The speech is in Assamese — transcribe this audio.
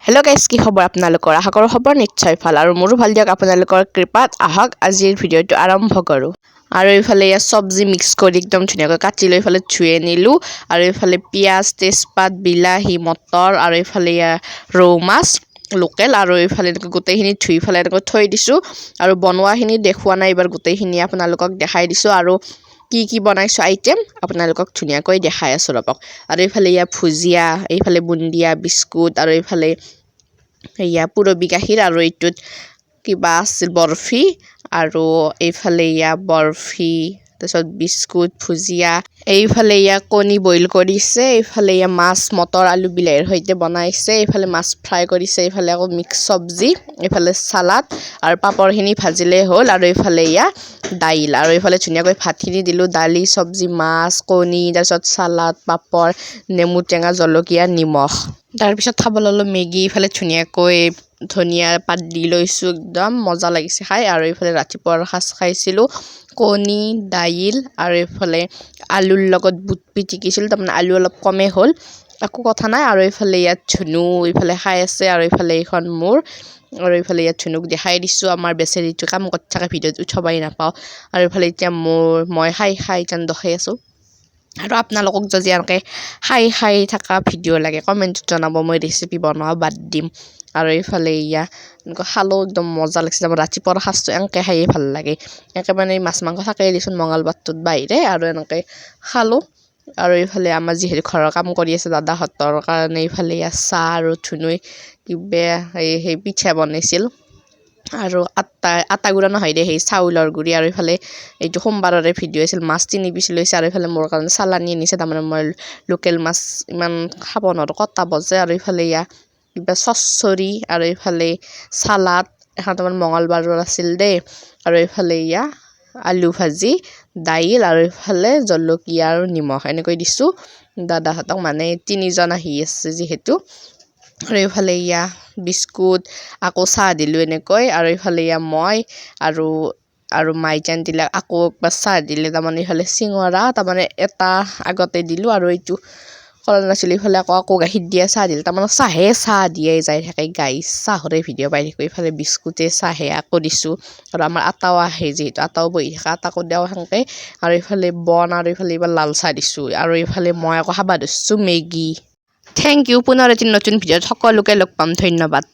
হেল্ল' গাইজ, কি খবৰ আপোনালোকৰ? আশা কৰোঁ খবৰ নিশ্চয় ভাল আৰু মোৰো ভাল দিয়ক আপোনালোকৰ কৃপাত। আহক আজিৰ ভিডিঅ'টো আৰম্ভ কৰোঁ। আৰু এইফালে ইয়াত চব্জি মিক্স কৰি একদম ধুনীয়াকৈ কাটি লৈ এইফালে ধুই আনিলোঁ। আৰু এইফালে পিঁয়াজ, তেজপাত, বিলাহী, মটৰ আৰু এইফালে ৰৌ মাছ লোকেল আৰু এইফালে গোটেইখিনি ধুই পেলাই এনেকৈ থৈ দিছোঁ। আৰু বনোৱাখিনি দেখুওৱা নাই, এইবাৰ গোটেইখিনি আপোনালোকক দেখাই দিছোঁ। আৰু কি বনাইছোঁ আইটেম আপোনালোকক ধুনীয়াকৈ দেখাই আছোঁ ৰ'বক। আৰু এইফালে ভুজিয়া, এইফালে বুন্দিয়া, বিস্কুট আৰু এইফালে পুৰবী গাখীৰ আৰু এইটোত কিবা আছিল বৰফি আৰু এইফালে বৰফি, তাৰপিছত বিস্কুট, ভুজিয়া, এইফালে কণী বইল কৰিছে, এইফালে মাছ মটৰ আলু বিলাহীৰ সৈতে বনাইছে, এইফালে মাছ ফ্ৰাই কৰিছে, এইফালে আকৌ মিক্স চব্জি, এইফালে চালাড আৰু পাপৰখিনি ভাজিলেই হ'ল। আৰু এইফালে দাইল আৰু এইফালে ধুনীয়াকৈ ভাতখিনি দিলোঁ, দালি, চব্জি, মাছ, কণী, তাৰপিছত চালাড, পাপৰ, নেমু টেঙা, জলকীয়া, নিমখ। তাৰপিছত খাব ল'লোঁ মেগী, এইফালে ধুনীয়াকৈ ধনিয়া পাত দি লৈছোঁ, একদম মজা লাগিছে খাই। আৰু এইফালে ৰাতিপুৱাৰ সাজ খাইছিলোঁ কণী, দাইল আৰু এইফালে আলুৰ লগত বুট পিটিকিছিলোঁ, তাৰমানে আলু অলপ কমেই হ'ল, একো কথা নাই। আৰু এইফালে ধুনু এইফালে খাই আছে আৰু এইফালে এইখন মোৰ। আৰু এইফালে ধুনুক দেখাই দিছোঁ, আমাৰ বেচেৰিটো কাম কৰি থাকে, ভিডিঅ'ত উঠাবই নাপাওঁ। আৰু এইফালে এতিয়া মই খাই দখাই আছোঁ। আৰু আপোনালোকক যদি এনেকৈ খাই থকা ভিডিঅ' লাগে কমেণ্টত জনাব, মই ৰেচিপি বনোৱা বাদ দিম। আৰু এইফালে এনেকৈ খালোঁ, একদম মজা লাগিছে। আমাৰ ৰাতিপুৱাৰ সাজটো এনেকৈ খায়েই ভাল লাগে, এনেকৈ মানে মাছ মাংস থাকেই দিচোন মঙলবাৰটোত বাহিৰে। আৰু এনেকৈ খালোঁ। আৰু এইফালে আমাৰ যিহেতু ঘৰৰ কাম কৰি আছে দাদাহঁতৰ কাৰণে এইফালে চাহ আৰু ধুনুই কিবা সেই পিঠা বনাইছিল। আৰু আটা গুড়া নহয় দে, সেই চাউলৰ গুড়ি। আৰু এইফালে এইটো সোমবাৰৰে ভিডিঅ' আছিল, মাছ 3 পিচ লৈছে। আৰু এইফালে মোৰ কাৰণে চালানি আনিছে, তাৰমানে মই লোকেল মাছ ইমান খাব নোৱাৰোঁ, কটা বজে। আৰু এইফালে কিবা চচ্চৰি আৰু এইফালে চালাড, এখন তাৰমানে মঙলবাৰৰ আছিল দেই। আৰু এইফালে আলু ভাজি, দাইল আৰু এইফালে জলকীয়া আৰু নিমখ এনেকৈ দিছোঁ দাদাহঁতক, মানে 3জন আহি আছে যিহেতু। আৰু এইফালে বিস্কুট, আকৌ চাহ দিলোঁ এনেকৈ। আৰু এইফালে মই আৰু মাইজান দিলে আকৌ একবাৰ চাহ দিলে, তাৰমানে এইফালে চিঙৰা, তাৰমানে এটা আগতে দিলোঁ আৰু এইটো কৰা নাছিলোঁ। এইফালে আকৌ গাখীৰ দিয়া চাহ দিলে, তাৰমানে চাহ দিয়ে যাই থাকে, গাইছ চাহৰে ভিডিঅ' পাই থাকোঁ। এইফালে বিস্কুটে চাহে আকৌ দিছোঁ। আৰু আমাৰ আটাও আহে যিহেতু, আটাও বহি থাকে, আটাকো দিওঁ সেনেকৈ। আৰু এইফালে আৰু এইফালে এইবাৰ লাল চাহ দিছোঁ। আৰু এইফালে মই আকৌ খাব ধৰিছোঁ মেগী। Thank U. পুনৰ এটি নতুন ভিডিঅ'ত সকলোকে লগ পাম, ধন্যবাদ।